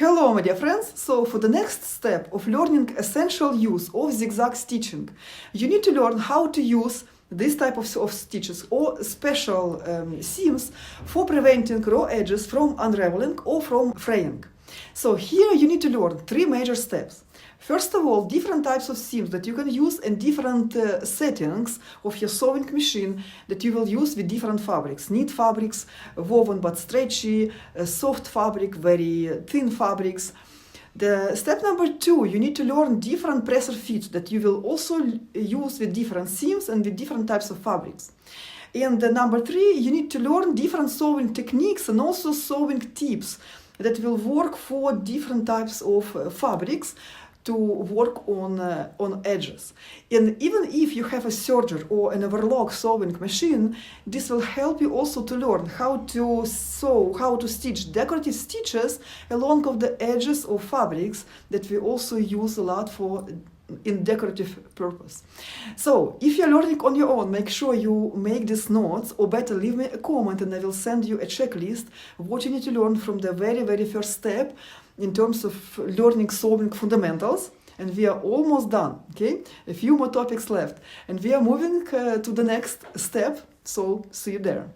Hello, my dear friends! So for the next step of learning essential use of zigzag stitching, you need to learn how to use this type of stitches or special seams for preventing raw edges from unraveling or from fraying. So here you need to learn three major steps. First of all, different types of seams that you can use and different settings of your sewing machine that you will use with different fabrics. Knit fabrics, woven but stretchy, soft fabric, very thin fabrics. The step number two, you need to learn different presser fits that you will also use with different seams and with different types of fabrics. And the number three, you need to learn different sewing techniques and also sewing tips that will work for different types of fabrics to work on edges. And even if you have a serger or an overlock sewing machine, this will help you also to learn how to sew, how to stitch decorative stitches along of the edges of fabrics that we also use a lot for in decorative purpose. So if you're learning on your own, make sure you make these notes, or better leave me a comment and I will send you a checklist of what you need to learn from the very first step in terms of learning sewing fundamentals. And we are almost done, okay? A few more topics left and we are moving to the next step, so see you there.